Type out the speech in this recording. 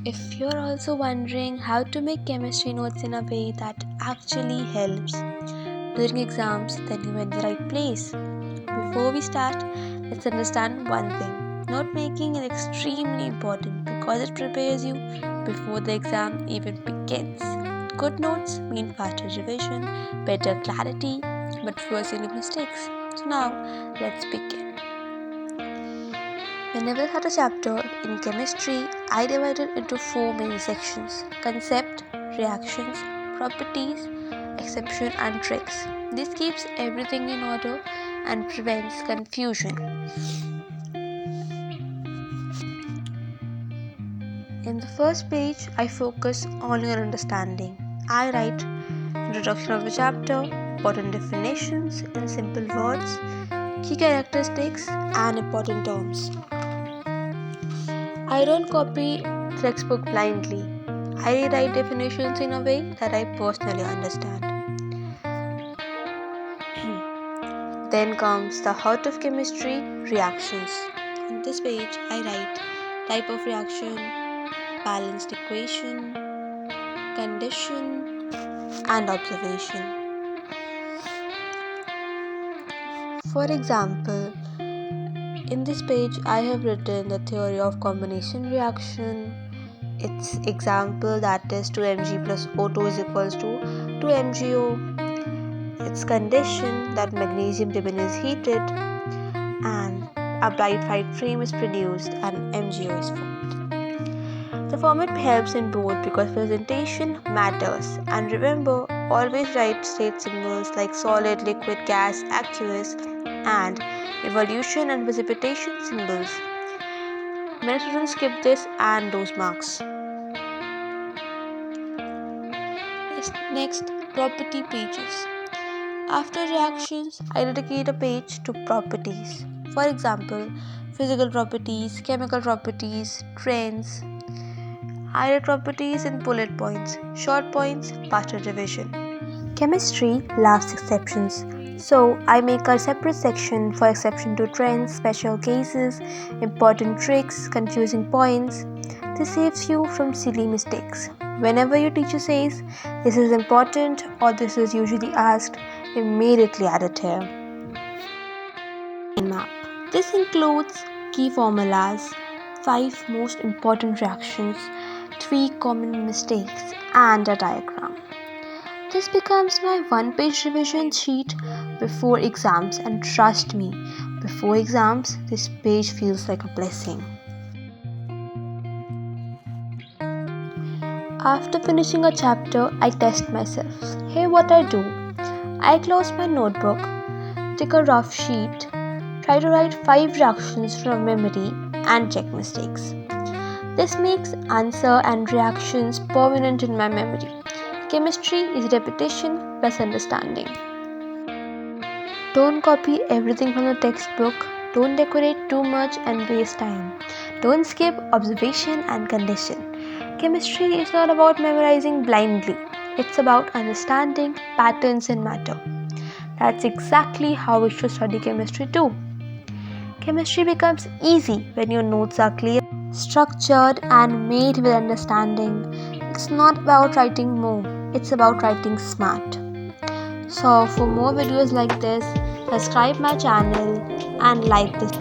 If you're also wondering how to make chemistry notes in a way that actually helps during exams, then you're in the right place. Before we start, let's understand one thing. Note making is extremely important because it prepares you before the exam even begins. Good notes mean faster revision, better clarity, but fewer silly mistakes. So now, let's begin. Whenever I start a chapter in chemistry, I divide it into 4 main sections: concept, reactions, properties, exception, and tricks. This keeps everything in order and prevents confusion. In the first page, I focus only on understanding. I write introduction of the chapter, important definitions in simple words, key characteristics, and important terms. I don't copy textbook blindly. I rewrite definitions in a way that I personally understand. Then comes the heart of chemistry, reactions. On this page, I write type of reaction, balanced equation, condition, and observation. For example, in this page, I have written the theory of combination reaction. Its example, that is 2Mg plus O2 is equals to 2MgO. Its condition, that magnesium ribbon is heated and a bright white frame is produced and MgO is formed. The format helps in both because presentation matters. And remember, always write state symbols like solid, liquid, gas, aqueous, and evolution and precipitation symbols. Many students skip this and lose marks. Next, property pages. After reactions, I dedicate a page to properties. For example, physical properties, chemical properties, trends. I write properties in bullet points, short points, faster revision. Chemistry loves exceptions, so I make a separate section for exception to trends, special cases, important tricks, confusing points. This saves you from silly mistakes. Whenever your teacher says this is important or this is usually asked, immediately add it here. Map. This includes key formulas, 5 most important reactions, 3 common mistakes, and a diagram. This becomes my one-page revision sheet before exams, and trust me, before exams, this page feels like a blessing. After finishing a chapter, I test myself. Here what I do. I close my notebook, take a rough sheet, try to write 5 reactions from memory and check mistakes. This makes answer and reactions permanent in my memory. Chemistry is repetition plus understanding. Don't copy everything from the textbook. Don't decorate too much and waste time. Don't skip observation and condition. Chemistry is not about memorizing blindly. It's about understanding patterns in matter. That's exactly how we should study chemistry too. Chemistry becomes easy when your notes are clear, structured, and made with understanding. It's not about writing more, it's about writing smart. So for more videos like this, subscribe my channel and like this.